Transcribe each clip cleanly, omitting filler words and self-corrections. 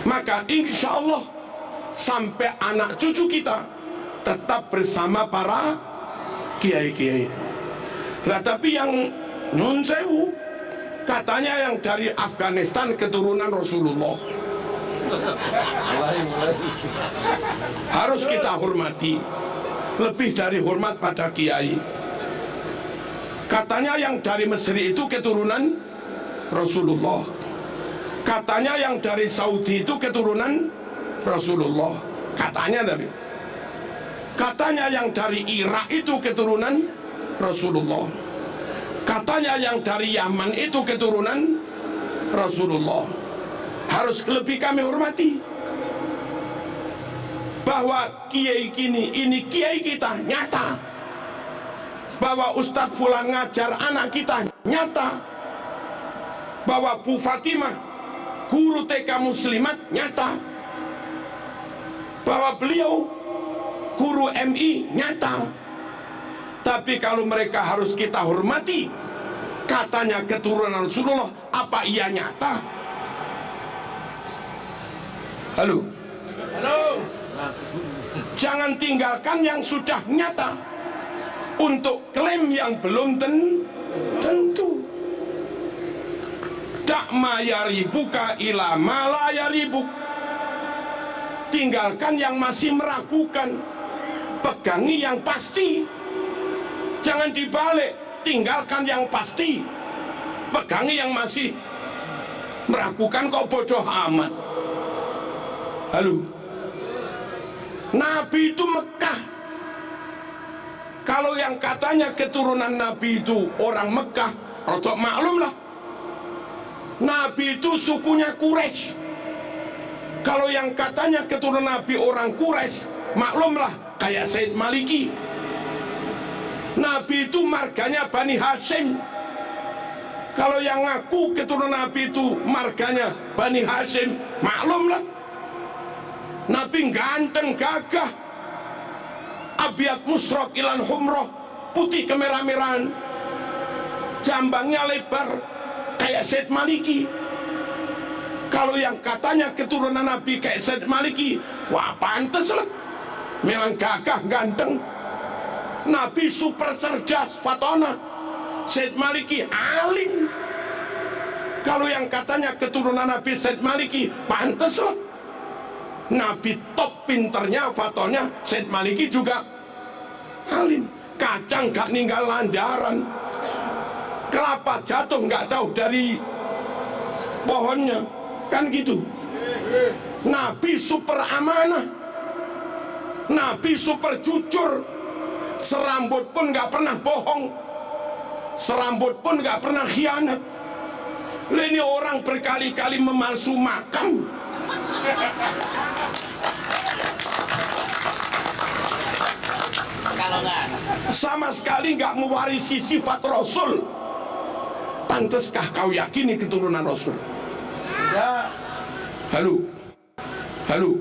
Maka insya Allah sampai anak cucu kita tetap bersama para kiai-kiai. Nah, tapi yang nun sewu, katanya yang dari Afghanistan keturunan Rasulullah, harus kita hormati, lebih dari hormat pada kiai. Katanya yang dari Mesir itu keturunan Rasulullah, katanya yang dari Saudi itu keturunan Rasulullah, katanya yang dari Irak itu keturunan Rasulullah, katanya yang dari Yaman itu keturunan Rasulullah. Harus lebih kami hormati, bahwa kiai ini kiai kita nyata, bahwa Ustadz Fulan ngajar anak kita nyata, bahwa Bu Fatimah guru TK Muslimat nyata, bahwa beliau guru MI nyata. Tapi kalau mereka harus kita hormati, katanya keturunan Rasulullah, apa iya nyata? Halo, jangan tinggalkan yang sudah nyata untuk klaim yang belum tentu. Dak ma yaribuka ila ma la yaribuk. Tinggalkan yang masih meragukan, pegangi yang pasti. Jangan dibalik, tinggalkan yang pasti, pegangi yang masih meragukan. Kok bodoh amat. Halo, Nabi itu Mekah. Kalau yang katanya keturunan Nabi itu orang Mekah, rotok maklum lah, Nabi itu sukunya Quraisy. Kalau yang katanya keturunan Nabi orang Quraisy, maklumlah kayak Said Maliki. Nabi itu marganya Bani Hashim. Kalau yang ngaku keturunan Nabi itu marganya Bani Hashim, maklumlah Nabi ganteng gagah, abiat musrok ilan humroh, putih kemerah-merahan, jambangnya lebar kayak Said Maliki. Kalau yang katanya keturunan Nabi kayak Said Maliki, wah pantes lah, memang gagah ganteng. Nabi super cerdas fatona, Said Maliki alim. Kalau yang katanya keturunan Nabi Said Maliki, pantes lah, Nabi top pinternya fatonnya, Said Maliki juga alim. Kacang gak ninggal lanjaran, kelapa jatuh gak jauh dari pohonnya, kan gitu. Nabi super amanah, Nabi super jujur, serambut pun gak pernah bohong, serambut pun gak pernah khianat. Ini orang berkali-kali memalsu makam, sama sekali nggak mewarisi sifat Rasul. Panteskah kau yakini keturunan Rasul? Ya. Halo,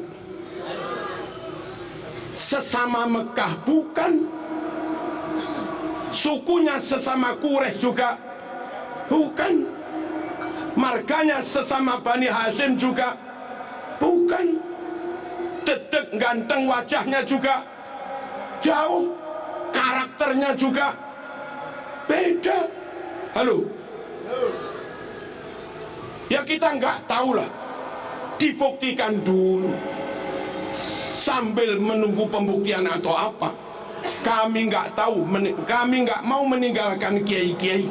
sesama Mekah bukan, sukunya sesama Quraisy juga bukan, marganya sesama Bani Hashim juga bukan, dedek ganteng wajahnya juga jauh, karakternya juga beda. Halo, ya kita nggak tahu lah, dibuktikan dulu sambil menunggu pembuktian atau apa. Kami nggak tahu, kami nggak mau meninggalkan kiai-kiai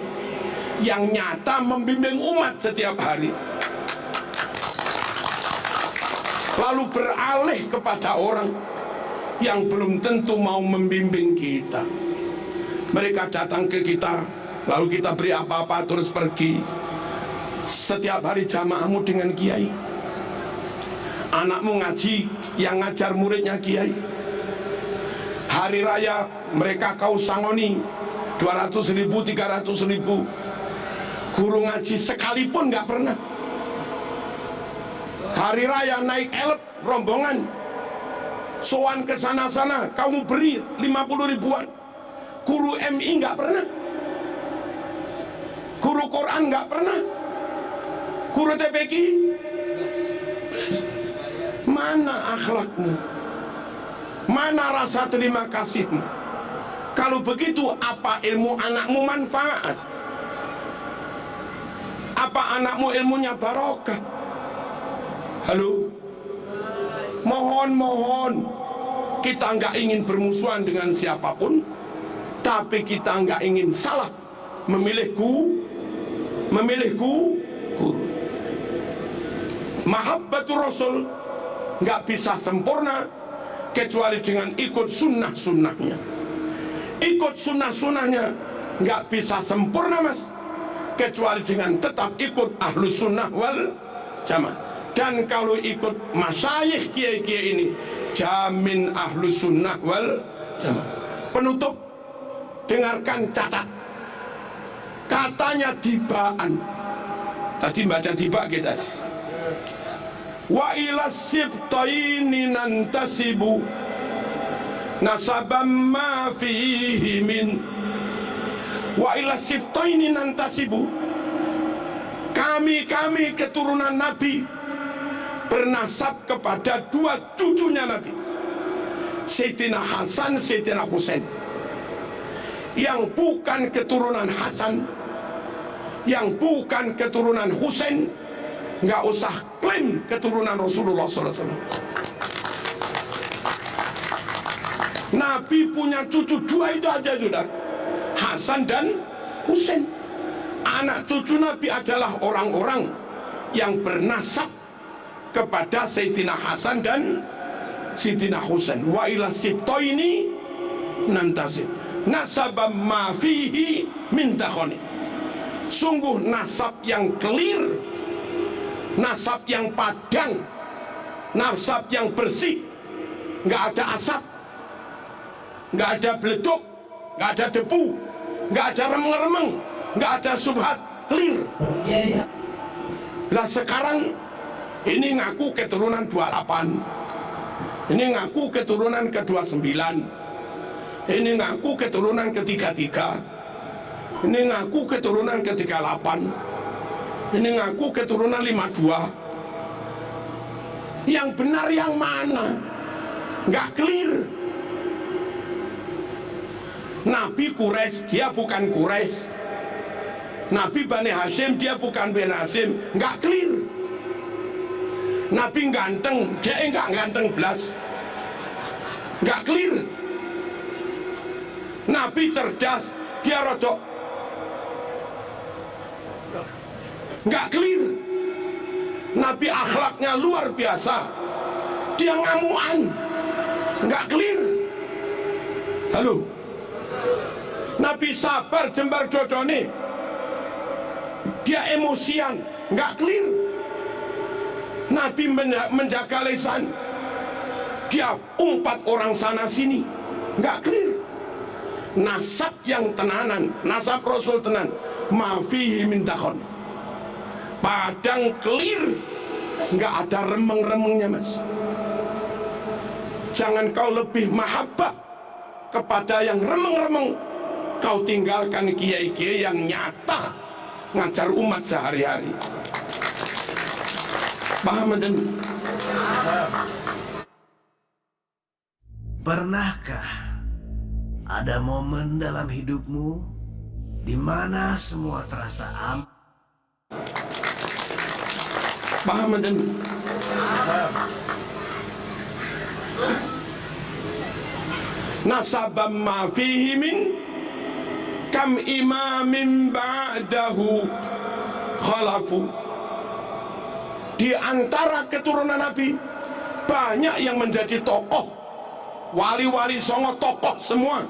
yang nyata membimbing umat setiap hari, lalu beralih kepada orang yang belum tentu mau membimbing kita. Mereka datang ke kita, lalu kita beri apa-apa terus pergi. Setiap hari jamaahmu dengan kiai, anakmu ngaji, yang ngajar muridnya kiai. Hari raya mereka kau sangoni 200.000, 300.000. Guru ngaji sekalipun nggak pernah. Hari raya naik elep rombongan, soan ke sana-sana, kamu beri 50 ribuan. Guru MI nggak pernah, guru Quran nggak pernah, guru TPQ Mana akhlakmu? Mana rasa terima kasihmu? Kalau begitu, apa ilmu anakmu manfaat? Apa anakmu ilmunya barokah? Halo? Mohon, kita nggak ingin bermusuhan dengan siapapun, tapi kita nggak ingin salah memilih guru. Mahabbatur Rasul nggak bisa sempurna kecuali dengan ikut sunnah-sunnahnya. Ikut sunnah-sunnahnya nggak bisa sempurna, mas, kecuali dengan tetap ikut ahlu sunnah wal jamaah. Dan kalau ikut masyayikh kiai-kiai ini, jamin ahlu sunnah wal jamaah. Penutup, dengarkan, catat. Katanya tibaan. Tadi baca tiba kita. Wa ila sibtaini nantasibu nasabam ma fihi min. Wa ila sibtaini nantasibu. Kami keturunan Nabi bernasab kepada dua cucunya Nabi, Sayyidina Hasan, Sayyidina Husain. Yang bukan keturunan Hasan, yang bukan keturunan Husain, nggak usah klaim keturunan Rasulullah SAW. Nabi punya cucu dua itu aja sudah, Hasan dan Husain. Anak cucu Nabi adalah orang-orang yang bernasab kepada Sayyidina Hasan dan Sayyidina Husain. Wa ila sibtaini nantasib nasabam ma fihi min takhoni. Sungguh nasab yang clear, nasab yang padang, nasab yang bersih, nggak ada asap, nggak ada beleduk, nggak ada debu, nggak ada remeng-remeng, nggak ada subhat, clear. Lah sekarang ini ngaku keturunan 28, ini ngaku keturunan ke-29, ini ngaku keturunan ke-33, ini ngaku keturunan ke-38, ini ngaku keturunan 52. Yang benar yang mana? Nggak clear. Nabi Quraisy, dia bukan Quraisy. Nabi Bani Hashim, dia bukan Bani Hashim. Nggak clear. Nabi ganteng, dia nggak ganteng belas. Nggak clear. Nabi cerdas, dia rodok. Nggak clear. Nabi akhlaknya luar biasa, dia ngamuan. Nggak clear. Halo. Nabi sabar jembar dodone, dia emosian. Nggak clear. Nabi menjaga lisan, dia umpat orang sana sini. Nggak clear. Nasab yang tenanan, nasab Rasul tenan, mafihi min takhon, padang clear, nggak ada remeng-remengnya, mas. Jangan kau lebih mahabbah kepada yang remeng-remeng, kau tinggalkan kiai-kiai yang nyata ngajar umat sehari-hari. Paham dan? Pernahkah ada momen dalam hidupmu di mana semua terasa Paham dan? Nasabam ma fihi min kam imamin ba'dahu khalafu. Di antara keturunan Nabi banyak yang menjadi tokoh, wali-wali songo tokoh semua.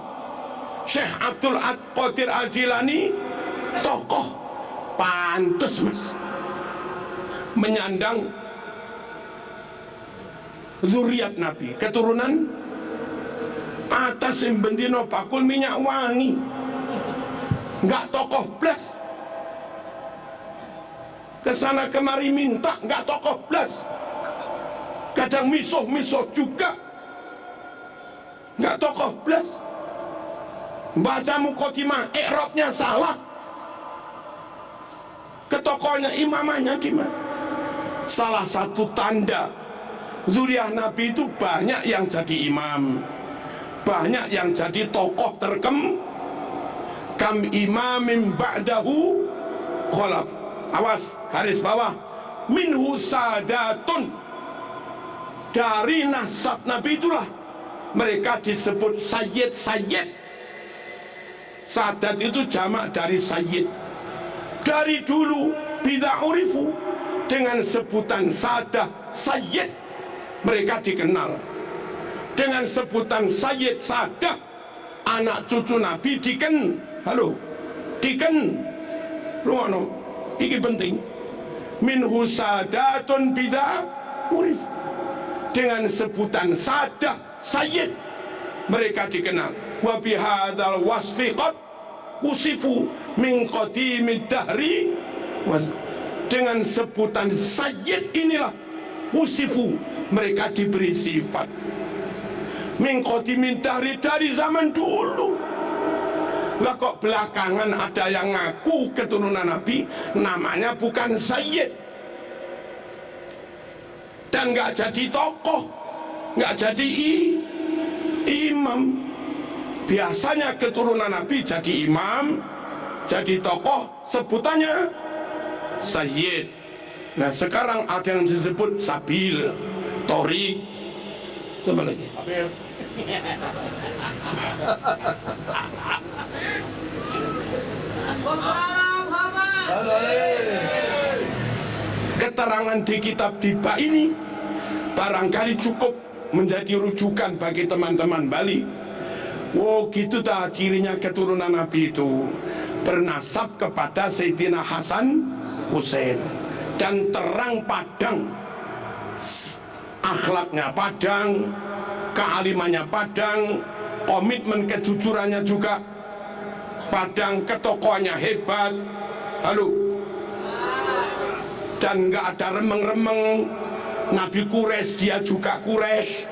Syekh Abdul Qadir Al-Jilani tokoh, pantes mas, menyandang zuriat Nabi, keturunan atas bendino bakul minyak wangi. Nggak tokoh blas, kesana kemari minta, nggak tokoh blas. Kadang misuh-misuh juga, nggak tokoh blas. Baca mukotimah, i'rabnya salah, ke tokohnya imamahnya gimana. Salah satu tanda Zuriyah Nabi itu banyak yang jadi imam, banyak yang jadi tokoh kam imamin ba'dahu kholaf. Awas, garis bawah, minhu sadatun, dari nasab Nabi itulah mereka disebut sayyid. Sadat itu jamak dari sayyid. Dari dulu bila urifu dengan sebutan sadah sayyid, mereka dikenal dengan sebutan sayyid sadah. Anak cucu Nabi rumono iki penting, minhu sadatun bila urifu, dengan sebutan sadah sayyid mereka dikenal. Wa bihadzal wasfi qad usifu min qadimid dahri, dengan sebutan sayyid inilah usifu mereka diberi sifat min qadimid dahri, dari zaman dulu. Lah kok belakangan ada yang ngaku keturunan Nabi, namanya bukan sayyid dan nggak jadi tokoh, nggak jadi imam. Biasanya keturunan Nabi jadi imam, jadi tokoh, sebutannya sayyid. Nah sekarang ada yang disebut sabil, torik, sama lagi keterangan di kitab Tiba ini barangkali cukup menjadi rujukan bagi teman-teman Bali. Wow, gitu dah cirinya keturunan Nabi itu bernasab kepada Sayyidina Hasan Hussein, dan terang padang, akhlaknya padang, kealimannya padang, komitmen kejujurannya juga padang, ketokohannya hebat. Halo, dan nggak ada remeng-remeng. Nabi Quraisy dia juga Quraisy,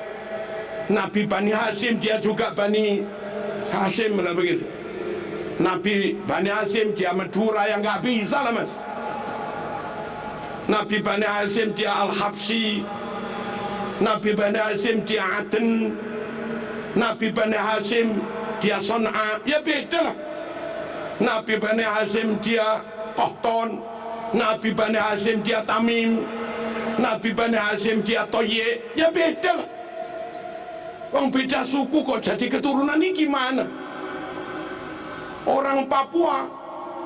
Nabi Bani Hasyim dia juga Bani Hasyim, lah begitu. Nabi Bani Hasyim dia Madura, yang nggak bisa lah mas. Nabi Bani Hasyim dia Al-Habsyi, Nabi Bani Hasyim dia Aden, Nabi Bani Hasyim dia Son'a, ya beda lah. Nabi Bani Hasyim dia Qahtan, Nabi Bani Hasyim dia Tamim, Nabi Bani Hasyim dia Toye, ya beda lah. Wong beda suku kok jadi keturunan ini gimana? Orang Papua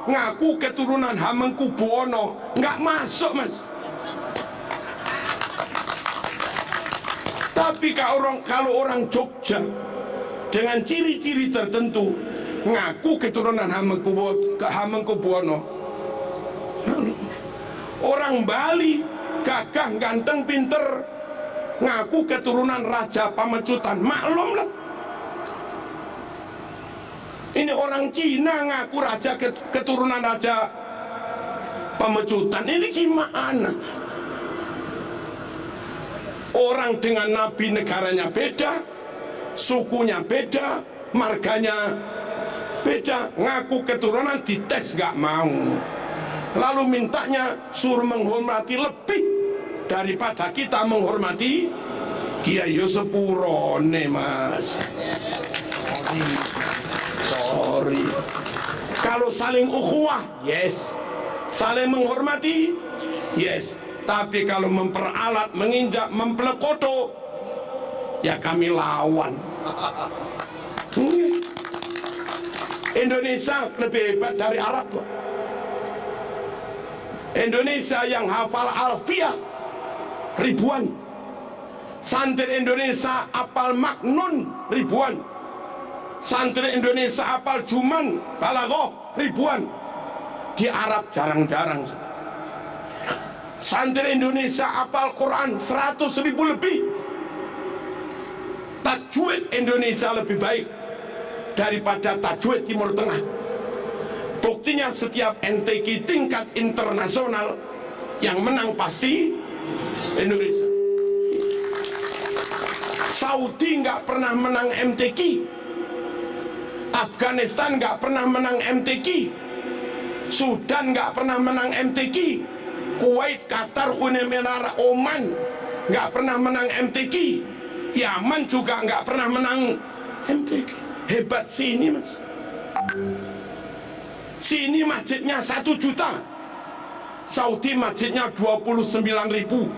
ngaku keturunan Hamengkubuwono, nggak masuk mas. Tapi kalau orang Jogja dengan ciri-ciri tertentu ngaku keturunan Hamengkubuwono. Orang Bali gagah, ganteng, pinter, ngaku keturunan Raja Pamecutan, maklum lah. Ini orang Cina ngaku keturunan Raja Pamecutan, ini gimana? Orang dengan Nabi negaranya beda, sukunya beda, marganya beda, ngaku keturunan, dites gak mau. Lalu mintanya suruh menghormati lebih daripada kita menghormati Kiai sepurone mas. Sorry. Kalau saling ukhuwah, yes. Saling menghormati, yes. Tapi kalau memperalat, menginjak, mempelekoto, ya kami lawan. Indonesia lebih hebat dari Arab kok. Indonesia yang hafal alfiah ribuan, santri Indonesia apal maknun ribuan, santri Indonesia apal juman balaghah ribuan. Di Arab jarang-jarang. Santri Indonesia apal Quran 100.000 lebih. Tajwid Indonesia lebih baik daripada tajwid Timur Tengah. Buktinya setiap MTQ tingkat internasional yang menang pasti Indonesia. Saudi nggak pernah menang MTQ, Afghanistan nggak pernah menang MTQ, Sudan nggak pernah menang MTQ, Kuwait, Qatar, Uni Emirat, Oman nggak pernah menang MTQ, Yaman juga nggak pernah menang MTQ. Hebat sini mas. Sini masjidnya 1 juta, Saudi masjidnya 29.000.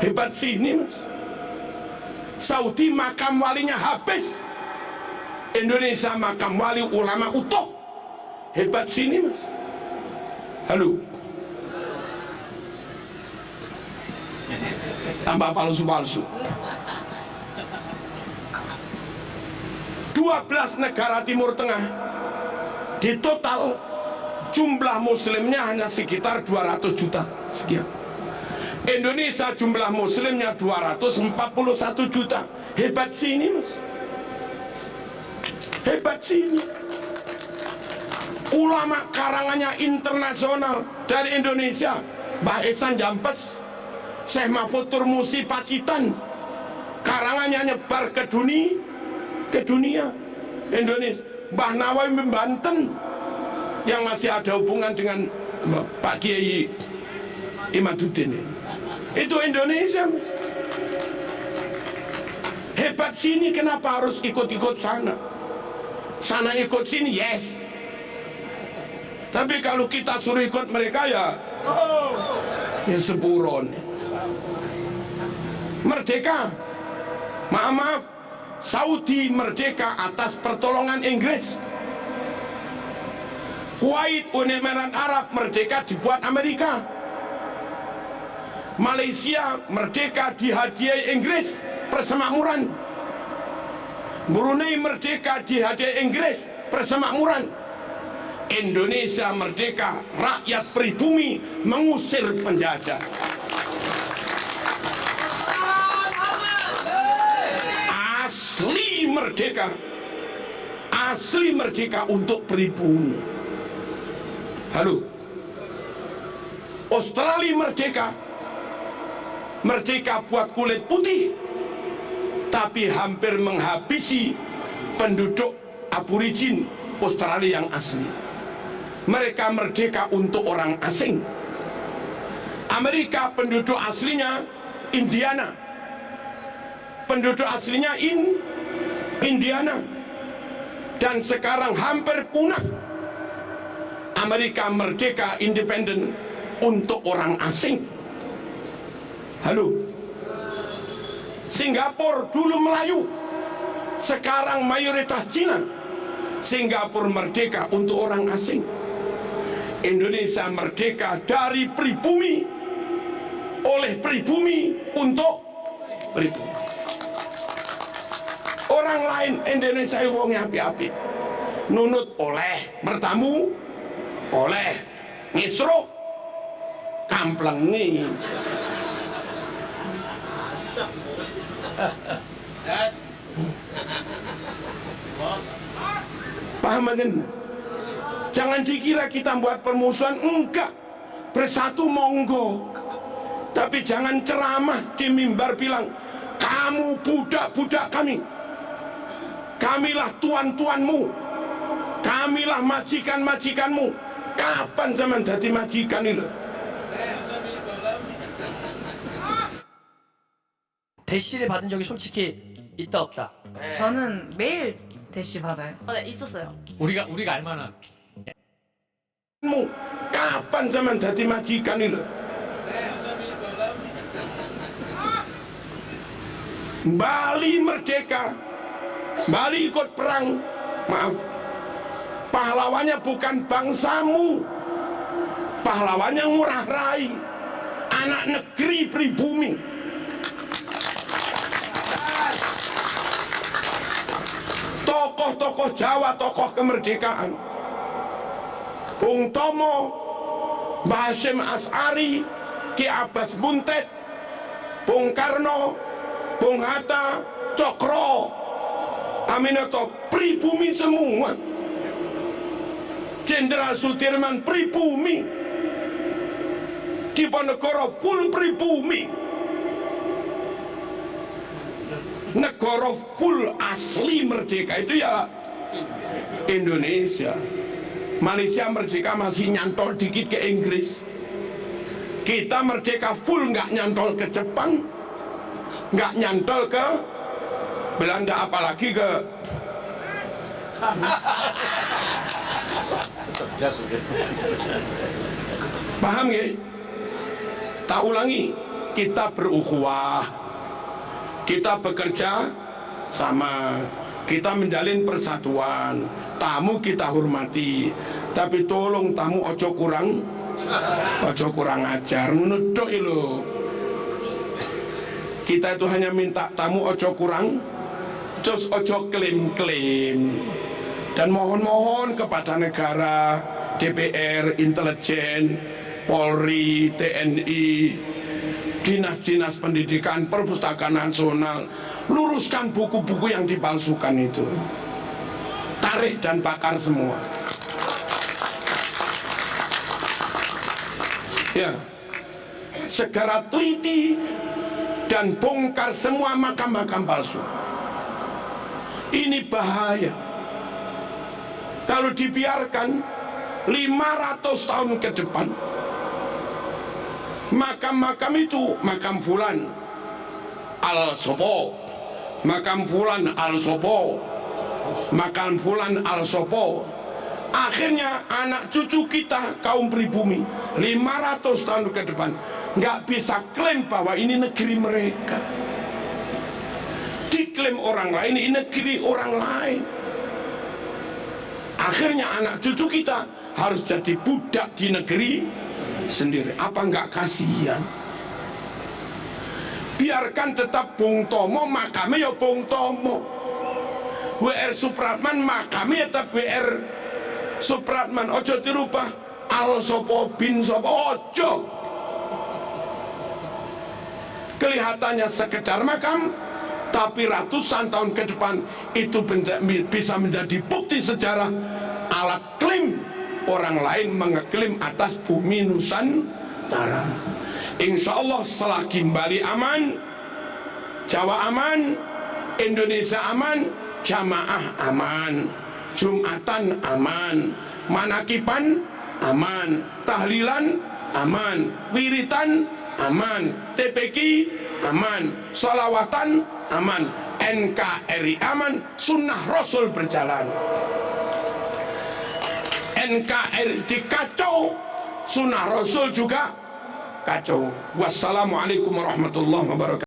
Hebat sini mas. Saudi makam walinya habis, Indonesia makam wali ulama utuh. Hebat sini mas. Halo, tambah palsu-palsu. 12 negara Timur Tengah, di total jumlah muslimnya hanya sekitar 200 juta sekian. Indonesia jumlah muslimnya 241 juta. Hebat sini mas. Hebat sini. Ulama karangannya internasional dari Indonesia, Mbah Ehsan Jampes, Syekh Mahfud Turmusi Pacitan, karangannya nyebar ke dunia Indonesia. Mbah Nawawi Banten yang masih ada hubungan dengan Pak Kiai Imaduddin, itu Indonesia mas. Hebat sini, kenapa harus ikut-ikut sana? Sana ikut sini yes, tapi kalau kita suruh ikut mereka ya sepuron. Merdeka, maaf, Saudi merdeka atas pertolongan Inggris. Kuwait, Uni Emirat Arab merdeka dibuat Amerika. Malaysia merdeka dihadiahi Inggris, persemakmuran. Brunei merdeka dihadiahi Inggris, persemakmuran. Indonesia merdeka, rakyat pribumi mengusir penjajah. Asli merdeka, asli merdeka untuk pribumi. Halo, Australia merdeka, merdeka buat kulit putih, tapi hampir menghabisi penduduk aborigin Australia yang asli. Mereka merdeka untuk orang asing. Amerika penduduk aslinya Indiana, penduduk aslinya Indiana, dan sekarang hampir punah. Amerika merdeka independen untuk orang asing. Halo, Singapura dulu Melayu, sekarang mayoritas Cina. Singapura merdeka untuk orang asing. Indonesia merdeka dari pribumi, oleh pribumi untuk pribumi. Orang lain Indonesia wong api-api, nunut oleh, mertamu oleh, ngisruk kamplengi. Paham kan? Jangan dikira kita buat permusuhan, enggak. Bersatu monggo, tapi jangan ceramah di mimbar bilang kamu budak-budak kami, kamilah tuan-tuanmu, kamilah majikan-majikanmu. Kapan zaman jadi majikan itu? 대시를 받은 적이 솔직히 있다 없다. 저는 매일 대시 받아요. 네, 있었어요. 우리가 알만한. Kapan zaman jadi majikan itu? Bali merdeka, Bali ikut perang, maaf, pahlawannya bukan bangsamu, pahlawannya Ngurah Rai, anak negeri pribumi. Tokoh-tokoh Jawa, tokoh kemerdekaan, Bung Tomo, Mbah Hasyim As'ari, Ki Abbas Buntet, Bung Karno, Bung Hatta, Cokro, Aminoto, pribumi semua. Jenderal Sudirman pribumi, Diponegoro full pribumi, negara full asli merdeka itu ya Indonesia. Malaysia merdeka masih nyantol dikit ke Inggris. Kita merdeka full nggak nyantol ke Jepang, nggak nyantol ke Belanda, apalagi ke paham ya? Tak ulangi, kita berukhuwah, kita bekerja sama, kita menjalin persatuan, tamu kita hormati, tapi tolong tamu ojo kurang ajar, menuduk lo. Kita itu hanya minta tamu ojo kurang, just ojo klaim-klaim, dan mohon-mohon kepada negara, DPR, intelijen, Polri, TNI, dinas-dinas pendidikan, perpustakaan nasional, luruskan buku-buku yang dipalsukan itu, tarik dan bakar semua. Ya, segera teliti dan bongkar semua makam-makam palsu. Ini bahaya. Kalau dibiarkan 500 tahun ke depan, makam-makam itu, makam fulan al-sopo, makam fulan al-sopo, makam fulan al-sopo, akhirnya anak cucu kita kaum pribumi 500 tahun ke depan nggak bisa klaim bahwa ini negeri mereka, diklaim orang lain, ini negeri orang lain. Akhirnya anak cucu kita harus jadi budak di negeri sendiri. Apa nggak kasihan? Biarkan tetap Bung Tomo, makamnya ya Bung Tomo. WR Supratman, makamnya tetap WR Supratman. Ojo dirubah al sopo bin sopo, ojo. Kelihatannya sekedar makam, tapi ratusan tahun ke depan itu bisa menjadi bukti sejarah, alat klaim orang lain mengeklaim atas bumi Nusantara. Insya Allah selagi Bali aman, Jawa aman, Indonesia aman, jamaah aman, Jumatan aman, manakiban aman, tahlilan aman, wiritan aman, TPQ aman, sholawatan aman, NKRI aman, sunnah Rasul berjalan. NKRI dikacau, sunnah Rasul juga kacau. Wassalamualaikum warahmatullahi wabarakatuh.